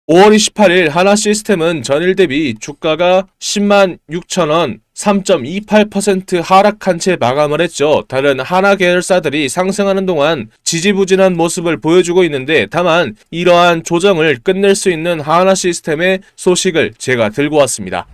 5월 28일 하나시스템은 전일 대비 주가가 10만 6천원 3.28% 하락한 채 마감을 했죠. 다른 하나 계열사들이 상승하는 동안 지지부진한 모습을 보여주고 있는데, 다만 이러한 조정을 끝낼 수 있는 하나시스템의 소식을 제가 들고 왔습니다.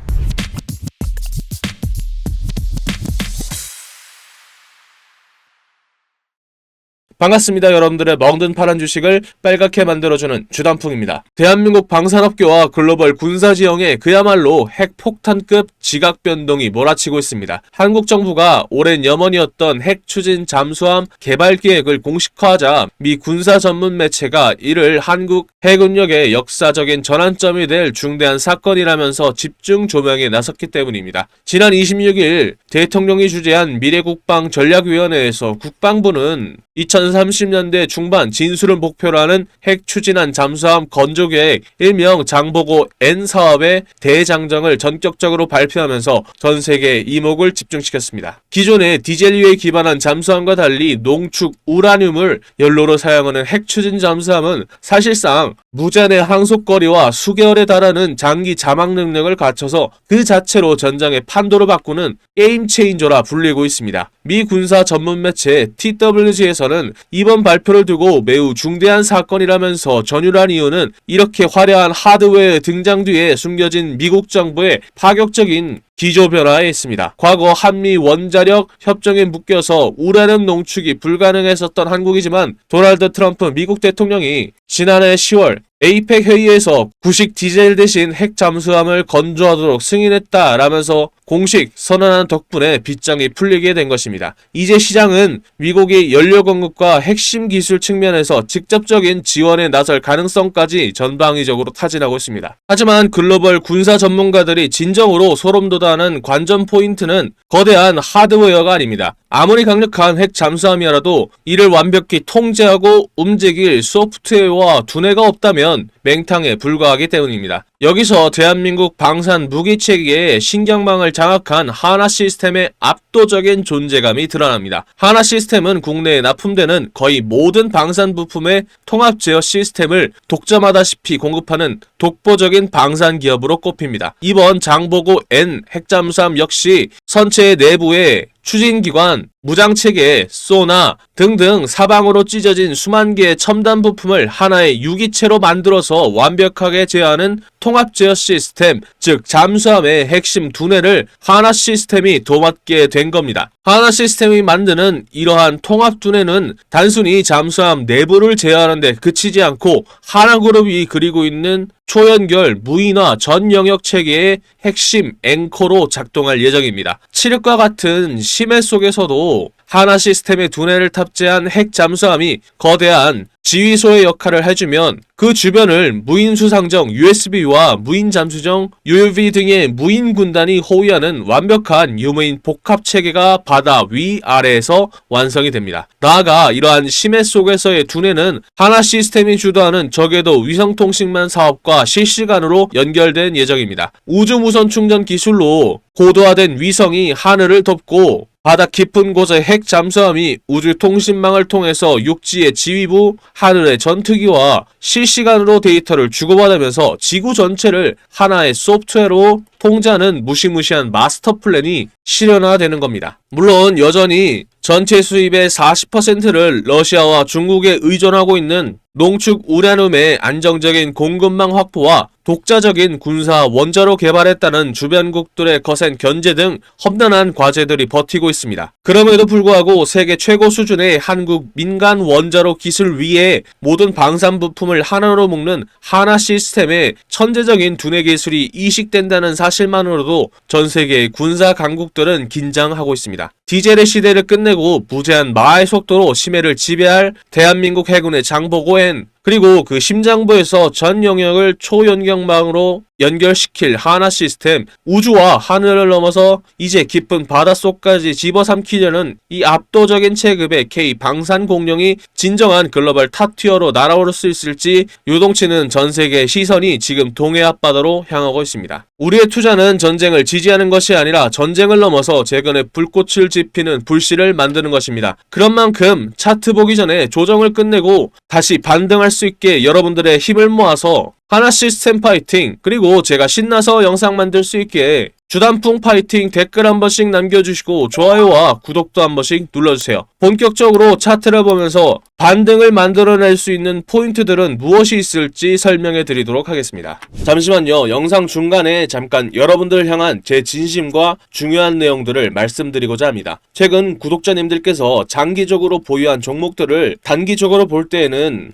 반갑습니다. 여러분들의 멍든 파란 주식을 빨갛게 만들어주는 주단풍입니다. 대한민국 방산업계와 글로벌 군사지형에 그야말로 핵폭탄급 지각 변동이 몰아치고 있습니다. 한국 정부가 오랜 염원이었던 핵 추진 잠수함 개발 계획을 공식화하자 미 군사 전문 매체가 이를 한국 해군력의 역사적인 전환점이 될 중대한 사건이라면서 집중 조명에 나섰기 때문입니다. 지난 26일 대통령이 주재한 미래국방전략위원회에서 국방부는 2030년대 중반 진수를 목표로 하는 핵 추진한 잠수함 건조계획 일명 장보고 N 사업의 대장정을 전격적으로 발표하면서 전 세계의 이목을 집중시켰습니다. 기존의 디젤유에 기반한 잠수함과 달리 농축 우라늄을 연료로 사용하는 핵 추진 잠수함은 사실상 무잔의 항속거리와 수개월에 달하는 장기 자막 능력을 갖춰서 그 자체로 전장의 판도를 바꾸는 게임 체인저라 불리고 있습니다. 미 군사 전문 매체 TWG에서는 이번 발표를 두고 매우 중대한 사건이라면서 전율한 이유는 이렇게 화려한 하드웨어 등장 뒤에 숨겨진 미국 정부의 파격적인 기조 변화에 있습니다. 과거 한미 원자력 협정에 묶여서 우라늄 농축이 불가능했었던 한국이지만 도널드 트럼프 미국 대통령이 지난해 10월 에이펙 회의에서 구식 디젤 대신 핵 잠수함을 건조하도록 승인했다라면서 공식 선언한 덕분에 빗장이 풀리게 된 것입니다. 이제 시장은 미국이 연료 공급과 핵심 기술 측면에서 직접적인 지원에 나설 가능성까지 전방위적으로 타진하고 있습니다. 하지만 글로벌 군사 전문가들이 진정으로 소름돋아하는 관전 포인트는 거대한 하드웨어가 아닙니다. 아무리 강력한 핵 잠수함이라도 이를 완벽히 통제하고 움직일 소프트웨어와 두뇌가 없다면 맹탕에 불과하기 때문입니다. 여기서 대한민국 방산 무기체계의 신경망을 장악한 하나시스템의 압도적인 존재감이 드러납니다. 하나시스템은 국내에 납품되는 거의 모든 방산 부품의 통합 제어 시스템을 독점하다시피 공급하는 독보적인 방산 기업으로 꼽힙니다. 이번 장보고 N 핵잠수함 역시 선체 내부에 추진기관, 무장체계, 소나 등등 사방으로 찢어진 수만 개의 첨단 부품을 하나의 유기체로 만들어서 완벽하게 제어하는 통합 제어 시스템, 즉 잠수함의 핵심 두뇌를 하나 시스템이 도맡게 된 겁니다. 하나 시스템이 만드는 이러한 통합 두뇌는 단순히 잠수함 내부를 제어하는 데 그치지 않고 하나그룹이 그리고 있는 초연결 무인화 전 영역 체계의 핵심 앵커로 작동할 예정입니다. 칠흑과 같은 심해 속에서도 하나 시스템의 두뇌를 탑재한 핵 잠수함이 거대한 지휘소의 역할을 해주면 그 주변을 무인 수상정 USB와 무인 잠수정 UUV 등의 무인 군단이 호위하는 완벽한 유무인 복합 체계가 바다 위 아래에서 완성이 됩니다. 나아가 이러한 심해 속에서의 두뇌는 하나 시스템이 주도하는 저궤도 위성통신망 사업과 실시간으로 연결된 예정입니다. 우주 무선 충전 기술로 고도화된 위성이 하늘을 덮고 바다 깊은 곳의 핵 잠수함이 우주 통신망을 통해서 육지의 지휘부, 하늘의 전투기와 실시간으로 데이터를 주고받으면서 지구 전체를 하나의 소프트웨어로 통제하는 무시무시한 마스터 플랜이 실현화되는 겁니다. 물론 여전히 전체 수입의 40%를 러시아와 중국에 의존하고 있는 농축 우라늄의 안정적인 공급망 확보와 독자적인 군사 원자로 개발했다는 주변국들의 거센 견제 등 험난한 과제들이 버티고 있습니다. 그럼에도 불구하고 세계 최고 수준의 한국 민간 원자로 기술 위에 모든 방산 부품을 하나로 묶는 하나 시스템의 천재적인 두뇌 기술이 이식된다는 사실만으로도 전 세계의 군사 강국들은 긴장하고 있습니다. 디젤의 시대를 끝내고 무제한 마의 속도로 심해를 지배할 대한민국 해군의 장보고 N, 그리고 그 심장부에서 전 영역을 초연경망으로 연결시킬 하나 시스템, 우주와 하늘을 넘어서 이제 깊은 바닷속까지 집어삼키려는 이 압도적인 체급의 K 방산 공룡이 진정한 글로벌 탑티어로 날아오를 수 있을지 요동치는 전 세계의 시선이 지금 동해 앞바다로 향하고 있습니다. 우리의 투자는 전쟁을 지지하는 것이 아니라 전쟁을 넘어서 재건의 불꽃을 지피는 불씨를 만드는 것입니다. 그런 만큼 차트 보기 전에 조정을 끝내고 다시 반등할 수 있게 여러분들의 힘을 모아서 하나 시스템 파이팅, 그리고 제가 신나서 영상 만들 수 있게 주단풍 파이팅 댓글 한 번씩 남겨주시고 좋아요와 구독도 한 번씩 눌러주세요. 본격적으로 차트를 보면서 반등을 만들어낼 수 있는 포인트들은 무엇이 있을지 설명해 드리도록 하겠습니다. 잠시만요. 영상 중간에 잠깐 여러분들을 향한 제 진심과 중요한 내용들을 말씀드리고자 합니다. 최근 구독자님들께서 장기적으로 보유한 종목들을 단기적으로 볼 때에는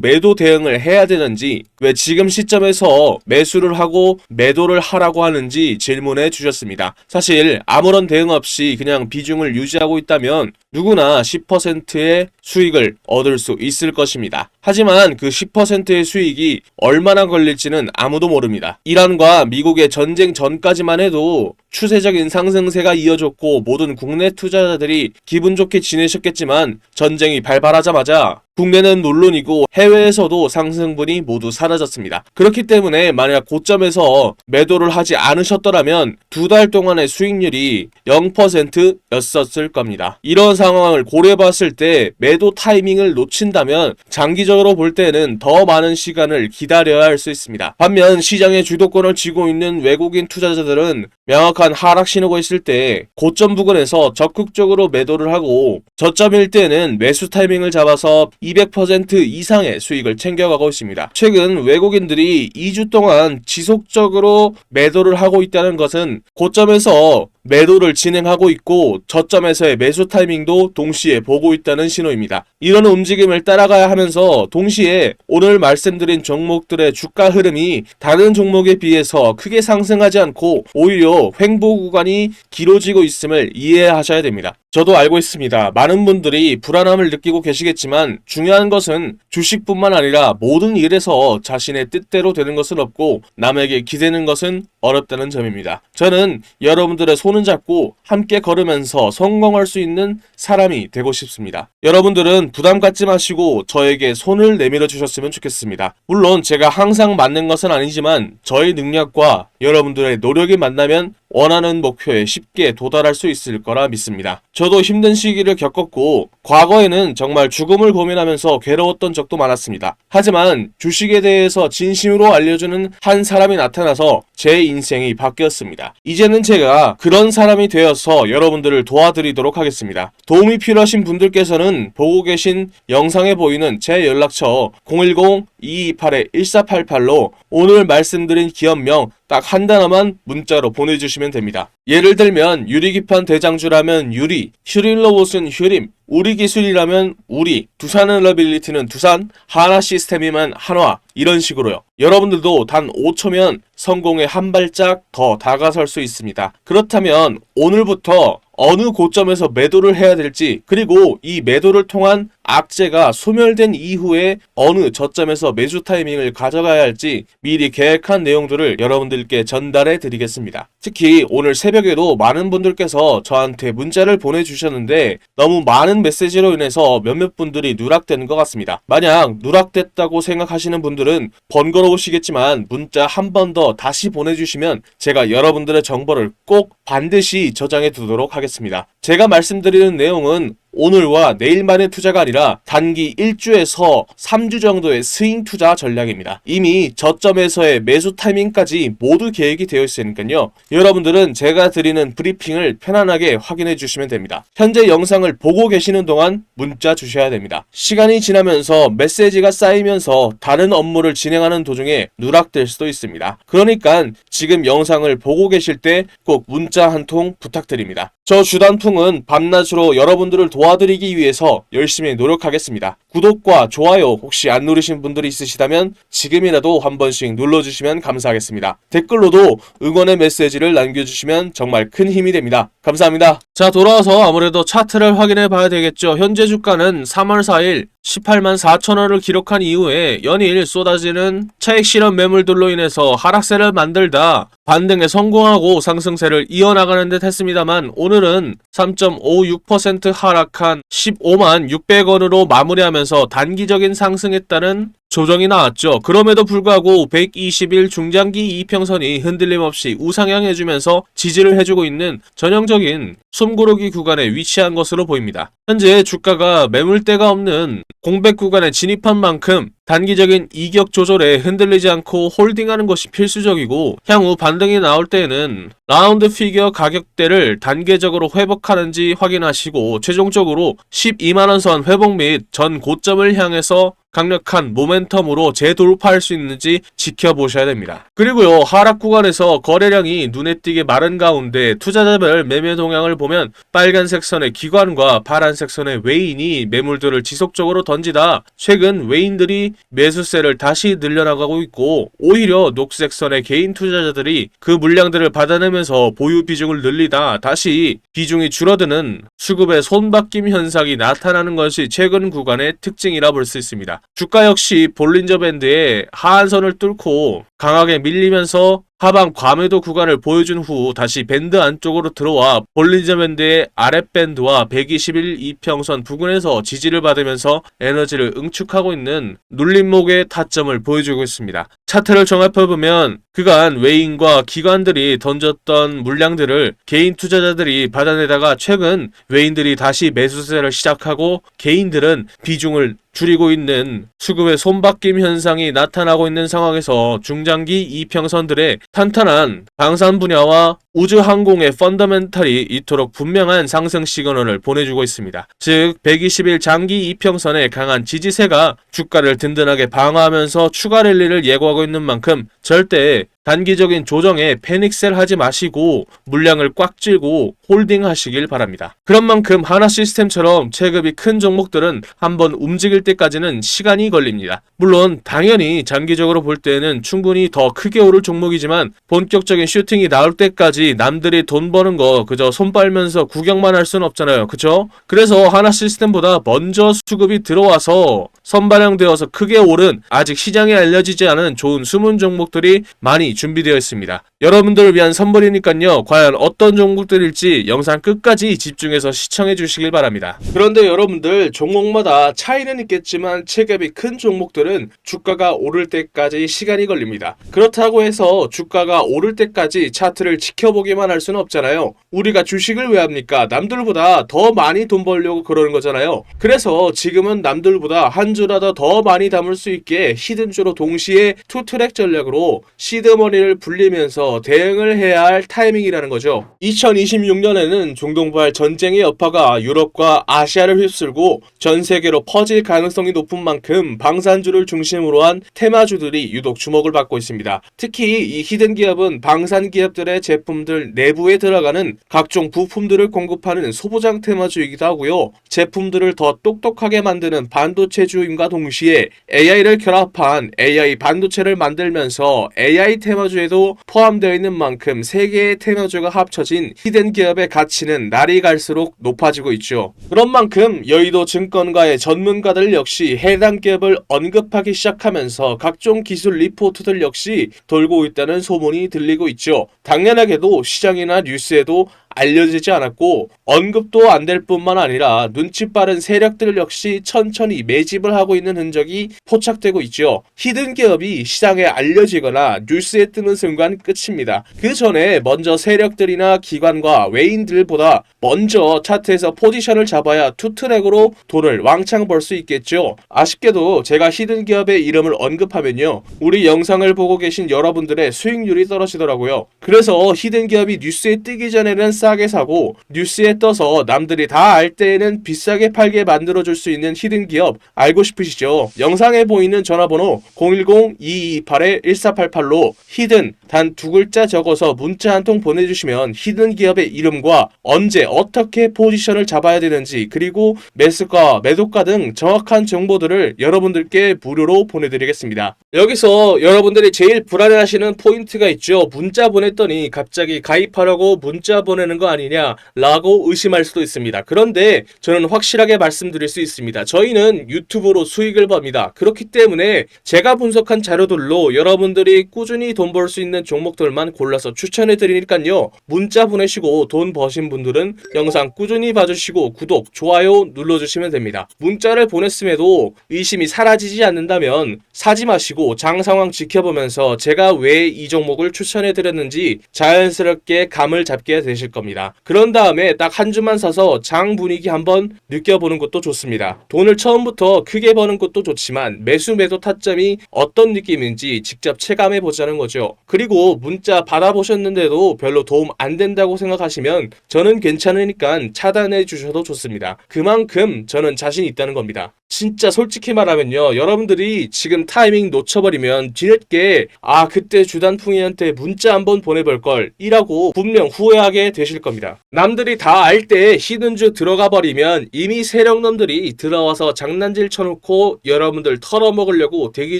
매도 대응을 해야 되는지, 왜 지금 시점에서 매수를 하고 매도를 하라고 하는지 질문해 주셨습니다. 사실 아무런 대응 없이 그냥 비중을 유지하고 있다면 누구나 10%의 수익을 얻을 수 있을 것입니다. 하지만 그 10%의 수익이 얼마나 걸릴지는 아무도 모릅니다. 이란과 미국의 전쟁 전까지만 해도 추세적인 상승세가 이어졌고 모든 국내 투자자들이 기분 좋게 지내셨겠지만 전쟁이 발발하자마자 국내는 물론이고 해외에서도 상승분이 모두 사라졌습니다. 그렇기 때문에 만약 고점에서 매도를 하지 않으셨더라면 2달 동안의 수익률이 0%였었을 겁니다. 이런 상황을 고려해봤을 때 매도 타이밍을 놓친다면 장기적으로 볼 때는 더 많은 시간을 기다려야 할 수 있습니다. 반면 시장의 주도권을 쥐고 있는 외국인 투자자들은 명확한 하락 신호가 있을 때 고점 부근에서 적극적으로 매도를 하고 저점일 때는 매수 타이밍을 잡아서 200% 이상의 수익을 챙겨가고 있습니다. 최근 외국인들이 2주 동안 지속적으로 매도를 하고 있다는 것은 고점에서 매도를 진행하고 있고 저점에서의 매수 타이밍도 동시에 보고 있다는 신호입니다. 이런 움직임을 따라가야 하면서 동시에 오늘 말씀드린 종목들의 주가 흐름이 다른 종목에 비해서 크게 상승하지 않고 오히려 횡보 구간이 길어지고 있음을 이해하셔야 됩니다. 저도 알고 있습니다. 많은 분들이 불안함을 느끼고 계시겠지만 중요한 것은 주식뿐만 아니라 모든 일에서 자신의 뜻대로 되는 것은 없고 남에게 기대는 것은 어렵다는 점입니다. 저는 여러분들의 손을 잡고 함께 걸으면서 성공할 수 있는 사람이 되고 싶습니다. 여러분들은 부담 갖지 마시고 저에게 손을 내밀어 주셨으면 좋겠습니다. 물론 제가 항상 맞는 것은 아니지만 저의 능력과 여러분들의 노력이 만나면 원하는 목표에 쉽게 도달할 수 있을 거라 믿습니다. 저도 힘든 시기를 겪었고 과거에는 정말 죽음을 고민하면서 괴로웠던 적도 많았습니다. 하지만 주식에 대해서 진심으로 알려주는 한 사람이 나타나서 제 인생이 바뀌었습니다. 이제는 제가 그런 사람이 되어서 여러분들을 도와드리도록 하겠습니다. 도움이 필요하신 분들께서는 보고 계신 영상에 보이는 제 연락처 010-228-1488로 오늘 말씀드린 기업명 딱 한 단어만 문자로 보내주시면 됩니다. 예를 들면 유리기판 대장주라면 유리, 휴릴로봇은 휴림, 우리 기술이라면 우리, 두산을러빌리티는 두산, 하나 시스템이면 한화, 이런 식으로요. 여러분들도 단 5초면 성공에 한 발짝 더 다가설 수 있습니다. 그렇다면 오늘부터 어느 고점에서 매도를 해야 될지, 그리고 이 매도를 통한 악재가 소멸된 이후에 어느 저점에서 매수 타이밍을 가져가야 할지 미리 계획한 내용들을 여러분들께 전달해 드리겠습니다. 특히 오늘 새벽에도 많은 분들께서 저한테 문자를 보내주셨는데 너무 많은 메시지로 인해서 몇몇 분들이 누락되는 것 같습니다. 만약 누락됐다고 생각하시는 분들은 번거로우시겠지만 문자 한 번 더 다시 보내주시면 제가 여러분들의 정보를 꼭 반드시 저장해 두도록 하겠습니다. 제가 말씀드리는 내용은 오늘과 내일만의 투자가 아니라 단기 1주에서 3주 정도의 스윙 투자 전략입니다. 이미 저점에서의 매수 타이밍까지 모두 계획이 되어 있으니까요. 여러분들은 제가 드리는 브리핑을 편안하게 확인해 주시면 됩니다. 현재 영상을 보고 계시는 동안 문자 주셔야 됩니다. 시간이 지나면서 메시지가 쌓이면서 다른 업무를 진행하는 도중에 누락될 수도 있습니다. 그러니까 지금 영상을 보고 계실 때 꼭 문자 한 통 부탁드립니다. 저 주단풍은 밤낮으로 여러분들을 도와드리기 위해서 열심히 노력하겠습니다. 구독과 좋아요 혹시 안 누르신 분들이 있으시다면 지금이라도 한 번씩 눌러주시면 감사하겠습니다. 댓글로도 응원의 메시지를 남겨주시면 정말 큰 힘이 됩니다. 감사합니다. 자, 돌아와서 아무래도 차트를 확인해 봐야 되겠죠. 현재 주가는 3월 4일 18만 4천원을 기록한 이후에 연일 쏟아지는 차익 실현 매물들로 인해서 하락세를 만들다 반등에 성공하고 상승세를 이어나가는 듯 했습니다만, 오늘은 3.56% 하락한 15만 600원으로 마무리하면서 단기적인 상승에 따른 조정이 나왔죠. 그럼에도 불구하고 120일 중장기 이평선이 흔들림 없이 우상향해주면서 지지를 해주고 있는 전형적인 숨고르기 구간에 위치한 것으로 보입니다. 현재 주가가 매물대가 없는 공백 구간에 진입한 만큼 단기적인 이격 조절에 흔들리지 않고 홀딩하는 것이 필수적이고, 향후 반등이 나올 때에는 라운드 피겨 가격대를 단계적으로 회복하는지 확인하시고 최종적으로 12만원 선 회복 및 전 고점을 향해서 강력한 모멘텀으로 재돌파할 수 있는지 지켜보셔야 됩니다. 그리고요, 하락 구간에서 거래량이 눈에 띄게 마른 가운데 투자자별 매매 동향을 보면 빨간색 선의 기관과 파란색 선의 외인이 매물들을 지속적으로 던지다 최근 외인들이 매수세를 다시 늘려나가고 있고, 오히려 녹색 선의 개인 투자자들이 그 물량들을 받아내면서 보유 비중을 늘리다 다시 비중이 줄어드는 수급의 손바뀜 현상이 나타나는 것이 최근 구간의 특징이라 볼 수 있습니다. 주가 역시 볼린저 밴드의 하한선을 뚫고 강하게 밀리면서 하방 과매도 구간을 보여준 후 다시 밴드 안쪽으로 들어와 볼린저 밴드의 아랫밴드와 121 이평선 부근에서 지지를 받으면서 에너지를 응축하고 있는 눌림목의 타점을 보여주고 있습니다. 차트를 종합해보면 그간 외인과 기관들이 던졌던 물량들을 개인 투자자들이 받아내다가 최근 외인들이 다시 매수세를 시작하고 개인들은 비중을 줄이고 있는 수급의 손바뀜 현상이 나타나고 있는 상황에서 중장기 이평선들의 탄탄한 방산 분야와 우주항공의 펀더멘탈이 이토록 분명한 상승 시그널을 보내주고 있습니다. 즉 120일 장기 이평선의 강한 지지세가 주가를 든든하게 방어하면서 추가 랠리를 예고하고 있는 만큼 절대 단기적인 조정에 패닉셀 하지 마시고 물량을 꽉 쥐고 홀딩 하시길 바랍니다. 그런 만큼 하나시스템처럼 체급이 큰 종목들은 한번 움직일 때까지는 시간이 걸립니다. 물론 당연히 장기적으로 볼 때는 충분히 더 크게 오를 종목이지만 본격적인 슈팅이 나올 때까지 남들이 돈 버는 거 그저 손 빨면서 구경만 할 수는 없잖아요. 그쵸? 그래서 하나시스템보다 먼저 수급이 들어와서 선반영되어서 크게 오른 아직 시장에 알려지지 않은 좋은 숨은 종목들이 많이 준비되어 있습니다. 여러분들을 위한 선물이니까요. 과연 어떤 종목들일지 영상 끝까지 집중해서 시청해 주시길 바랍니다. 그런데 여러분들, 종목마다 차이는 있겠지만 체급이 큰 종목들은 주가가 오를 때까지 시간이 걸립니다. 그렇다고 해서 주가가 오를 때까지 차트를 지켜보기만 할 수는 없잖아요. 우리가 주식을 왜 합니까? 남들보다 더 많이 돈 벌려고 그러는 거잖아요. 그래서 지금은 남들보다 한 주라도 더 많이 담을 수 있게 히든주로 동시에 투트랙 전략으로 시드머니를 불리면서 대응을 해야 할 타이밍이라는 거죠. 2026년에는 중동발 전쟁의 여파가 유럽과 아시아를 휩쓸고 전 세계로 퍼질 가능성이 높은 만큼 방산주를 중심으로 한 테마주들이 유독 주목을 받고 있습니다. 특히 이 히든 기업은 방산 기업들의 제품들 내부에 들어가는 각종 부품들을 공급하는 소부장 테마주이기도 하고요. 제품들을 더 똑똑하게 만드는 반도체주임과 동시에 AI를 결합한 AI 반도체를 만들면서 AI 테마주에도 포함되어 있는 만큼 세 개의 테마주가 합쳐진 히든 기업의 가치는 날이 갈수록 높아지고 있죠. 그런 만큼 여의도 증권가의 전문가들 역시 해당 기업을 언급하기 시작하면서 각종 기술 리포트들 역시 돌고 있다는 소문이 들리고 있죠. 당연하게도 시장이나 뉴스에도 알려지지 않았고 언급도 안 될 뿐만 아니라 눈치 빠른 세력들 역시 천천히 매집을 하고 있는 흔적이 포착되고 있죠. 히든 기업이 시장에 알려지거나 뉴스에 뜨는 순간 끝입니다. 그 전에 먼저 세력들이나 기관과 외인들보다 먼저 차트에서 포지션을 잡아야 투트랙으로 돈을 왕창 벌 수 있겠죠. 아쉽게도 제가 히든 기업의 이름을 언급하면요, 우리 영상을 보고 계신 여러분들의 수익률이 떨어지더라고요. 그래서 히든 기업이 뉴스에 뜨기 전에는 싸게 사고 뉴스에 떠서 남들이 다 알 때에는 비싸게 팔게 만들어줄 수 있는 히든 기업 알고 싶으시죠? 영상에 보이는 전화번호 010-2228-1488로 히든 단 두 글자 적어서 문자 한 통 보내주시면 히든 기업의 이름과 언제 어떻게 포지션을 잡아야 되는지 그리고 매수가 매도가 등 정확한 정보들을 여러분들께 무료로 보내드리겠습니다. 여기서 여러분들이 제일 불안해하시는 포인트가 있죠. 문자 보냈더니 갑자기 가입하라고 문자 보내는 하는 거 아니냐라고 의심할 수도 있습니다. 그런데 저는 확실하게 말씀드릴 수 있습니다. 저희는 유튜브로 수익을 법니다. 그렇기 때문에 제가 분석한 자료들로 여러분들이 꾸준히 돈 벌 수 있는 종목들만 골라서 추천해 드리니까요. 문자 보내시고 돈 버신 분들은 영상 꾸준히 봐주시고 구독, 좋아요 눌러주시면 됩니다. 문자를 보냈음에도 의심이 사라지지 않는다면 사지 마시고 장 상황 지켜보면서 제가 왜 이 종목을 추천해 드렸는지 자연스럽게 감을 잡게 되실 겁니다. 그런 다음에 딱 한 주만 사서 장 분위기 한번 느껴보는 것도 좋습니다. 돈을 처음부터 크게 버는 것도 좋지만 매수 매도 타점이 어떤 느낌인지 직접 체감해 보자는 거죠. 그리고 문자 받아보셨는데도 별로 도움 안 된다고 생각하시면 저는 괜찮으니까 차단해 주셔도 좋습니다. 그만큼 저는 자신 있다는 겁니다. 진짜 솔직히 말하면요, 여러분들이 지금 타이밍 놓쳐버리면 뒤늦게 그때 주단풍이한테 문자 한번 보내볼걸 이라고 분명 후회하게 되실 겁니다. 남들이 다 알 때 히든주 들어가 버리면 이미 세력놈들이 들어와서 장난질 쳐놓고 여러분들 털어먹으려고 대기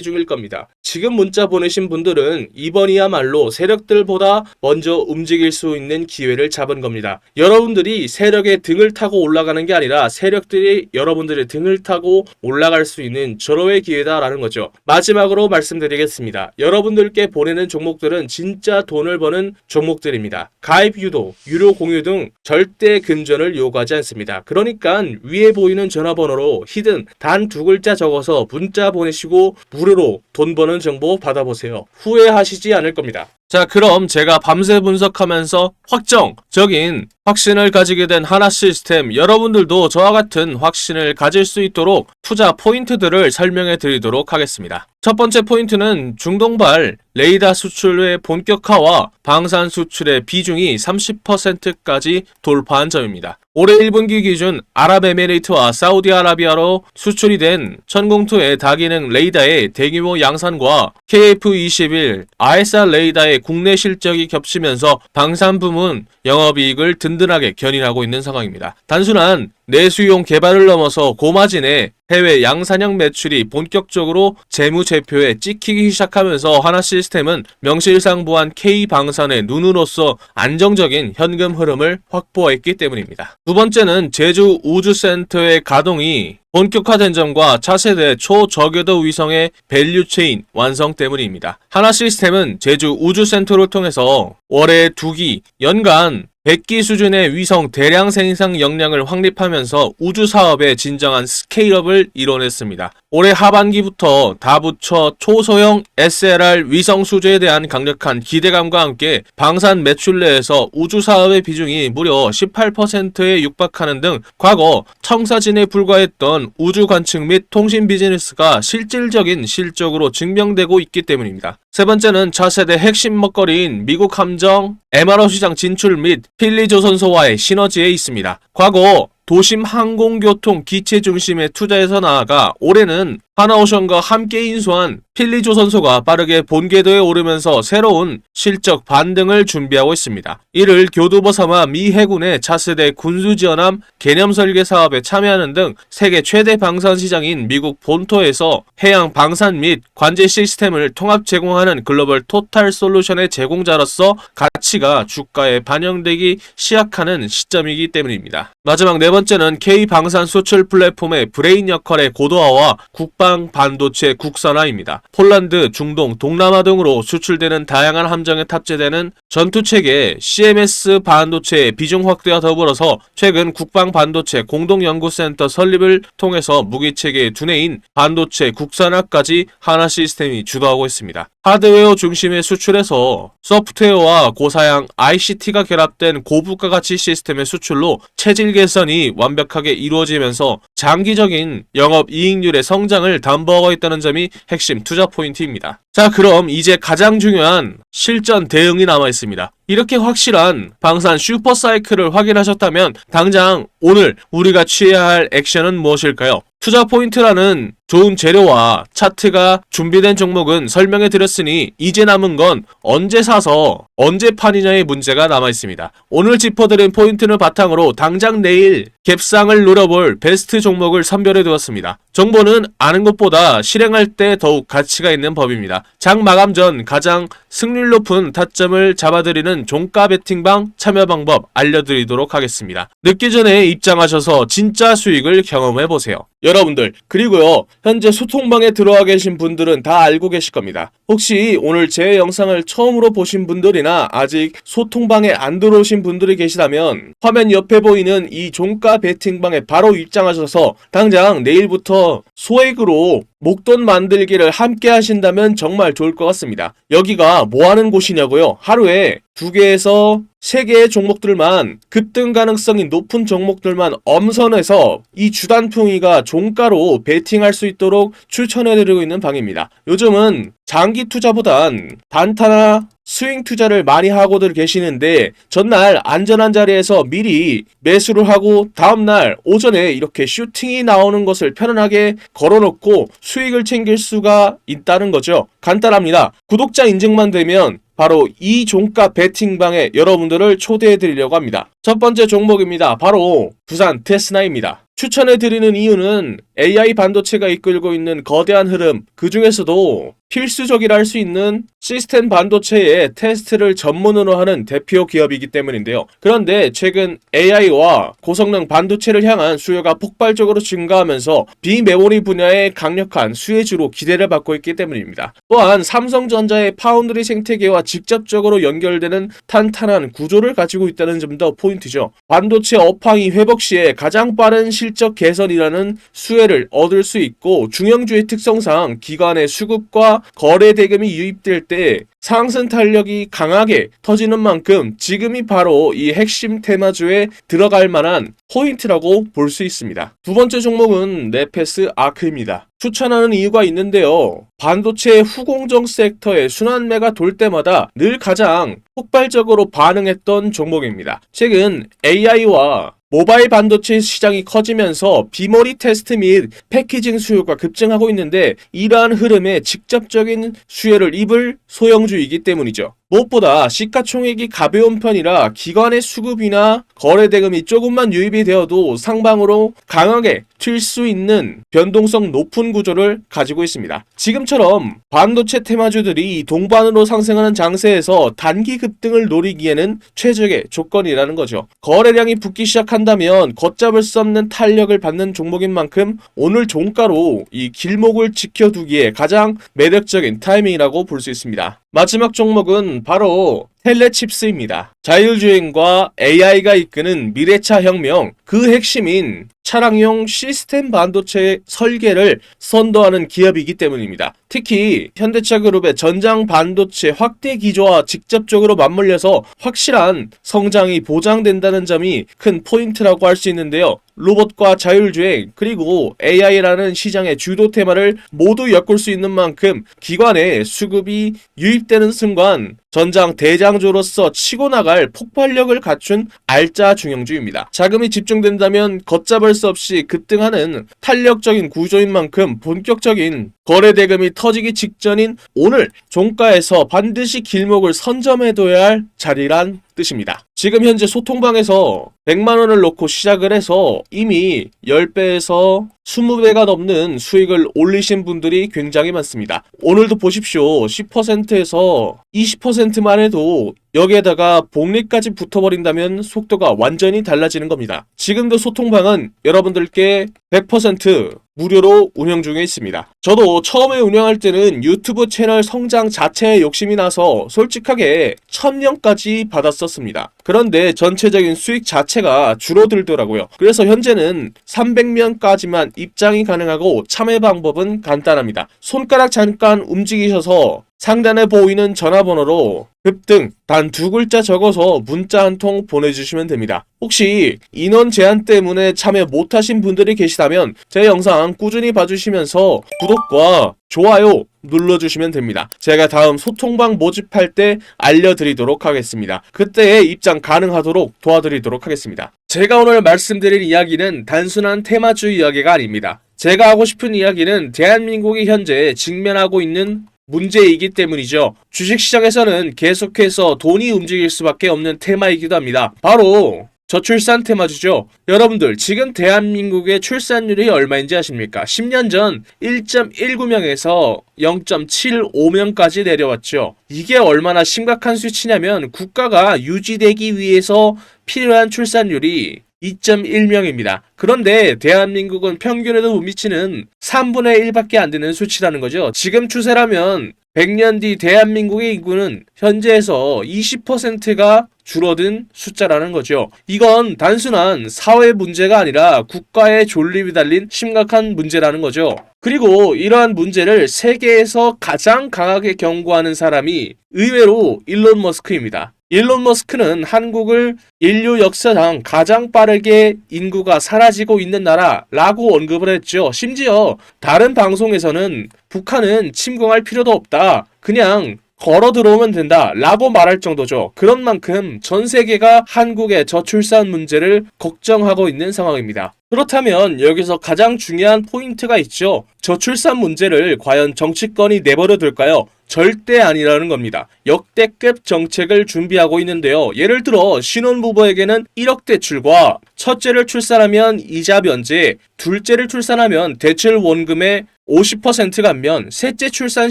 중일 겁니다. 지금 문자 보내신 분들은 이번이야말로 세력들보다 먼저 움직일 수 있는 기회를 잡은 겁니다. 여러분들이 세력의 등을 타고 올라가는 게 아니라 세력들이 여러분들의 등을 타고 올라갈 수 있는 절호의 기회다라는 거죠. 마지막으로 말씀드리겠습니다. 여러분들께 보내는 종목들은 진짜 돈을 버는 종목들입니다. 가입 유도, 유료 공유 등 절대 금전을 요구하지 않습니다. 그러니까 위에 보이는 전화번호로 히든 단 2글자 적어서 문자 보내시고 무료로 돈 버는 정보 받아보세요. 후회하시지 않을 겁니다. 자, 그럼 제가 밤새 분석하면서 확정적인 확신을 가지게 된 하나 시스템, 여러분들도 저와 같은 확신을 가질 수 있도록 투자 포인트들을 설명해 드리도록 하겠습니다. 첫 번째 포인트는 중동발 레이더 수출의 본격화와 방산 수출의 비중이 30%까지 돌파한 점입니다. 올해 1분기 기준 아랍에미레이트와 사우디아라비아로 수출이 된 천공투의 다기능 레이더의 대규모 양산과 KF-21 ISR 레이더의 국내 실적이 겹치면서 방산 부문 영업이익을 든든하게 견인하고 있는 상황입니다. 단순한 내수용 개발을 넘어서 고마진의 해외 양산형 매출이 본격적으로 재무제표에 찍히기 시작하면서 하나 시스템은 명실상부한 K방산의 눈으로서 안정적인 현금 흐름을 확보했기 때문입니다. 두 번째는 제주 우주센터의 가동이 본격화된 점과 차세대 초저궤도 위성의 밸류체인 완성 때문입니다. 하나 시스템은 제주 우주센터를 통해서 월에 2기, 연간 100기 수준의 위성 대량 생산 역량을 확립하면서 우주 사업의 진정한 스케일업을 이뤄냈습니다. 올해 하반기부터 다부처 초소형 SLR 위성 수주에 대한 강력한 기대감과 함께 방산 매출 내에서 우주 사업의 비중이 무려 18%에 육박하는 등 과거 청사진에 불과했던 우주 관측 및 통신 비즈니스가 실질적인 실적으로 증명되고 있기 때문입니다. 세 번째는 차세대 핵심 먹거리인 미국 함정, MRO 시장 진출 및 필리조선소와의 시너지에 있습니다. 과거 도심 항공교통 기체 중심의 투자에서 나아가 올해는 하나오션과 함께 인수한 필리조선소가 빠르게 본궤도에 오르면서 새로운 실적 반등을 준비하고 있습니다. 이를 교두보 삼아 미 해군의 차세대 군수지원함 개념 설계 사업에 참여하는 등 세계 최대 방산 시장인 미국 본토에서 해양 방산 및 관제 시스템을 통합 제공하는 글로벌 토탈 솔루션의 제공자로서 가치가 주가에 반영되기 시작하는 시점이기 때문입니다. 마지막 네 번째는 K방산 수출 플랫폼의 브레인 역할의 고도화와 국방 반도체 국산화입니다. 폴란드, 중동, 동남아 등으로 수출되는 다양한 함정에 탑재되는 전투체계 CMS 반도체의 비중 확대와 더불어서 최근 국방 반도체 공동연구센터 설립을 통해서 무기체계의 두뇌인 반도체 국산화까지 하나 시스템이 주도하고 있습니다. 하드웨어 중심의 수출에서 소프트웨어와 고사양 ICT가 결합된 고부가 가치 시스템의 수출로 체질 개선이 완벽하게 이루어지면서 장기적인 영업이익률의 성장을 담보하고 있다는 점이 핵심 투자 포인트입니다. 자, 그럼 이제 가장 중요한 실전 대응이 남아 있습니다. 이렇게 확실한 방산 슈퍼사이클을 확인하셨다면 당장 오늘 우리가 취해야 할 액션은 무엇일까요? 투자 포인트라는 좋은 재료와 차트가 준비된 종목은 설명해 드렸으니 이제 남은 건 언제 사서 언제 파느냐의 문제가 남아있습니다. 오늘 짚어드린 포인트를 바탕으로 당장 내일 갭상을 노려볼 베스트 종목을 선별해두었습니다. 정보는 아는 것보다 실행할 때 더욱 가치가 있는 법입니다. 장 마감 전 가장 승률 높은 타점을 잡아드리는 종가 베팅방 참여 방법 알려드리도록 하겠습니다. 늦기 전에 입장하셔서 진짜 수익을 경험해보세요. 여러분들, 그리고요, 현재 소통방에 들어와 계신 분들은 다 알고 계실 겁니다. 혹시 오늘 제 영상을 처음으로 보신 분들이나 아직 소통방에 안 들어오신 분들이 계시다면 화면 옆에 보이는 이 종가 베팅방에 바로 입장하셔서 당장 내일부터 소액으로 목돈 만들기를 함께 하신다면 정말 좋을 것 같습니다. 여기가 뭐 하는 곳이냐고요? 하루에 2개에서 3개의 종목들만, 급등 가능성이 높은 종목들만 엄선해서 이 주단풍이가 종가로 베팅할 수 있도록 추천해드리고 있는 방입니다. 요즘은 장기 투자보단 단타나 스윙 투자를 많이 하고들 계시는데 전날 안전한 자리에서 미리 매수를 하고 다음날 오전에 이렇게 슈팅이 나오는 것을 편안하게 걸어놓고 수익을 챙길 수가 있다는 거죠. 간단합니다. 구독자 인증만 되면 바로 이 종가 베팅방에 여러분들을 초대해 드리려고 합니다. 첫 번째 종목입니다. 바로 두산 테스나입니다. 추천해드리는 이유는 AI 반도체가 이끌고 있는 거대한 흐름, 그 중에서도 필수적이라 할 수 있는 시스템 반도체의 테스트를 전문으로 하는 대표 기업이기 때문인데요. 그런데 최근 AI와 고성능 반도체를 향한 수요가 폭발적으로 증가하면서 비메모리 분야의 강력한 수혜주로 기대를 받고 있기 때문입니다. 또한 삼성전자의 파운드리 생태계와 직접적으로 연결되는 탄탄한 구조를 가지고 있다는 점도 포인트죠. 반도체 업황이 회복 시에 가장 빠른 실적 개선이라는 수혜를 얻을 수 있고, 중형주의 특성상 기관의 수급과 거래 대금이 유입될 때 상승 탄력이 강하게 터지는 만큼 지금이 바로 이 핵심 테마주에 들어갈 만한 포인트라고 볼 수 있습니다. 두 번째 종목은 네페스 아크입니다. 추천하는 이유가 있는데요. 반도체 후공정 섹터의 순환매가 돌 때마다 늘 가장 폭발적으로 반응했던 종목입니다. 최근 AI와 모바일 반도체 시장이 커지면서 비머리 테스트 및 패키징 수요가 급증하고 있는데 이러한 흐름에 직접적인 수혜를 입을 소형주이기 때문이죠. 무엇보다 시가총액이 가벼운 편이라 기관의 수급이나 거래 대금이 조금만 유입이 되어도 상방으로 강하게 튈 수 있는 변동성 높은 구조를 가지고 있습니다. 지금처럼 반도체 테마주들이 동반으로 상승하는 장세에서 단기 급등을 노리기에는 최적의 조건이라는 거죠. 거래량이 붙기 시작한다면 걷잡을 수 없는 탄력을 받는 종목인 만큼 오늘 종가로 이 길목을 지켜두기에 가장 매력적인 타이밍이라고 볼 수 있습니다. 마지막 종목은 바로 텔레칩스입니다. 자율주행과 AI가 이끄는 미래차 혁명, 그 핵심인 차량용 시스템 반도체 설계를 선도하는 기업이기 때문입니다. 특히 현대차그룹의 전장 반도체 확대 기조와 직접적으로 맞물려서 확실한 성장이 보장된다는 점이 큰 포인트라고 할 수 있는데요. 로봇과 자율주행 그리고 AI라는 시장의 주도 테마를 모두 엮을 수 있는 만큼 기관의 수급이 유입되는 순간 전장 대장주로서 치고 나갈 폭발력을 갖춘 알짜 중형주입니다. 자금이 집중된다면 걷잡을 수 없이 급등하는 탄력적인 구조인 만큼 본격적인 거래 대금이 터지기 직전인 오늘 종가에서 반드시 길목을 선점해둬야 할 자리란 뜻입니다. 지금 현재 소통방에서 100만원을 놓고 시작을 해서 이미 10배에서 20배가 넘는 수익을 올리신 분들이 굉장히 많습니다. 오늘도 보십시오. 10%에서 20%만 해도 여기에다가 복리까지 붙어버린다면 속도가 완전히 달라지는 겁니다. 지금도 소통방은 여러분들께 100% 무료로 운영 중에 있습니다. 저도 처음에 운영할 때는 유튜브 채널 성장 자체에 욕심이 나서 솔직하게 1000명까지 받았었습니다. 그런데 전체적인 수익 자체가 줄어들더라고요. 그래서 현재는 300명까지만 입장이 가능하고 참여 방법은 간단합니다. 손가락 잠깐 움직이셔서 상단에 보이는 전화번호로 급등 단 2글자 적어서 문자 한 통 보내주시면 됩니다. 혹시 인원 제한 때문에 참여 못하신 분들이 계시다면 제 영상 꾸준히 봐주시면서 구독과 좋아요 눌러주시면 됩니다. 제가 다음 소통방 모집할 때 알려드리도록 하겠습니다. 그때에 입장 가능하도록 도와드리도록 하겠습니다. 제가 오늘 말씀드릴 이야기는 단순한 테마주 이야기가 아닙니다. 제가 하고 싶은 이야기는 대한민국이 현재 직면하고 있는 문제이기 때문이죠. 주식시장에서는 계속해서 돈이 움직일 수밖에 없는 테마이기도 합니다. 바로 저출산 테마주죠. 여러분들 지금 대한민국의 출산율이 얼마인지 아십니까? 10년 전 1.19명에서 0.75명까지 내려왔죠. 이게 얼마나 심각한 수치냐면 국가가 유지되기 위해서 필요한 출산율이 2.1명입니다. 그런데 대한민국은 평균에도 못 미치는 3분의 1밖에 안 되는 수치라는 거죠. 지금 추세라면 100년 뒤 대한민국의 인구는 현재에서 20%가 줄어든 숫자라는 거죠. 이건 단순한 사회 문제가 아니라 국가의 존립이 달린 심각한 문제라는 거죠. 그리고 이러한 문제를 세계에서 가장 강하게 경고하는 사람이 의외로 일론 머스크입니다. 일론 머스크는 한국을 인류 역사상 가장 빠르게 인구가 사라지고 있는 나라라고 언급을 했죠. 심지어 다른 방송에서는 북한은 침공할 필요도 없다. 그냥 걸어 들어오면 된다 라고 말할 정도죠. 그런 만큼 전 세계가 한국의 저출산 문제를 걱정하고 있는 상황입니다. 그렇다면 여기서 가장 중요한 포인트가 있죠. 저출산 문제를 과연 정치권이 내버려 둘까요? 절대 아니라는 겁니다. 역대급 정책을 준비하고 있는데요. 예를 들어 신혼부부에게는 1억 대출과 첫째를 출산하면 이자 면제, 둘째를 출산하면 대출 원금의 50% 감면, 셋째 출산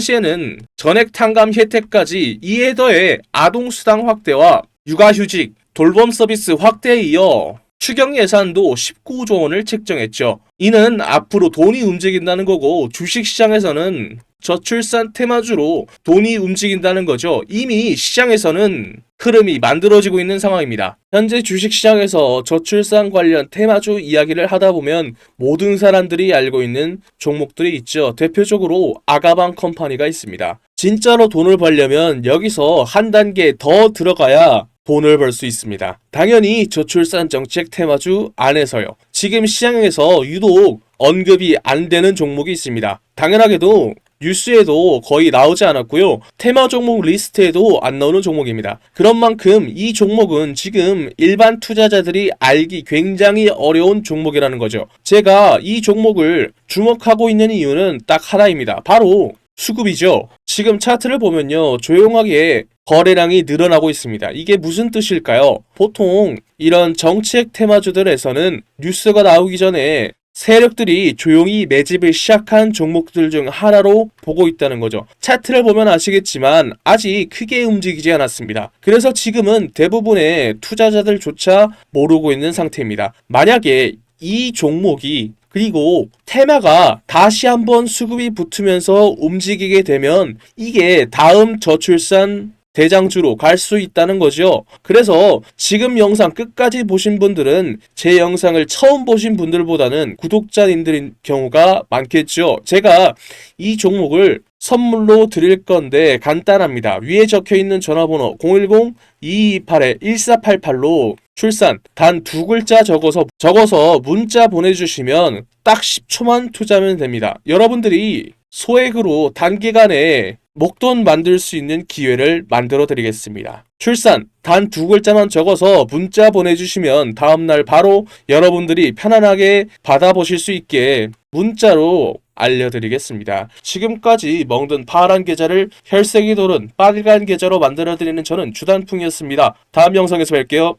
시에는 전액 탕감 혜택까지, 이에 더해 아동수당 확대와 육아휴직, 돌봄 서비스 확대에 이어 추경 예산도 19조 원을 책정했죠. 이는 앞으로 돈이 움직인다는 거고 주식시장에서는 저출산 테마주로 돈이 움직인다는 거죠. 이미 시장에서는 흐름이 만들어지고 있는 상황입니다. 현재 주식시장에서 저출산 관련 테마주 이야기를 하다 보면 모든 사람들이 알고 있는 종목들이 있죠. 대표적으로 아가방 컴퍼니가 있습니다. 진짜로 돈을 벌려면 여기서 한 단계 더 들어가야 돈을 벌 수 있습니다. 당연히 저출산 정책 테마주 안에서요. 지금 시장에서 유독 언급이 안 되는 종목이 있습니다. 당연하게도 뉴스에도 거의 나오지 않았고요. 테마 종목 리스트에도 안 나오는 종목입니다. 그런 만큼 이 종목은 지금 일반 투자자들이 알기 굉장히 어려운 종목이라는 거죠. 제가 이 종목을 주목하고 있는 이유는 딱 하나입니다. 바로 수급이죠. 지금 차트를 보면요. 조용하게 거래량이 늘어나고 있습니다. 이게 무슨 뜻일까요? 보통 이런 정책 테마주들에서는 뉴스가 나오기 전에 세력들이 조용히 매집을 시작한 종목들 중 하나로 보고 있다는 거죠. 차트를 보면 아시겠지만 아직 크게 움직이지 않았습니다. 그래서 지금은 대부분의 투자자들조차 모르고 있는 상태입니다. 만약에 이 종목이 그리고 테마가 다시 한번 수급이 붙으면서 움직이게 되면 이게 다음 저출산 대장주로 갈 수 있다는 거죠. 그래서 지금 영상 끝까지 보신 분들은 제 영상을 처음 보신 분들보다는 구독자님들인 경우가 많겠죠. 제가 이 종목을 선물로 드릴 건데 간단합니다. 위에 적혀있는 전화번호 010-2228-1488로 출산 단 두 글자 적어서 문자 보내주시면 딱 10초만 투자하면 됩니다. 여러분들이 소액으로 단기간에 목돈 만들 수 있는 기회를 만들어 드리겠습니다. 출산 단 두 글자만 적어서 문자 보내주시면 다음날 바로 여러분들이 편안하게 받아보실 수 있게 문자로 알려드리겠습니다. 지금까지 먹는 파란 계좌를 혈색이 도는 빨간 계좌로 만들어드리는 저는 주단풍이었습니다. 다음 영상에서 뵐게요.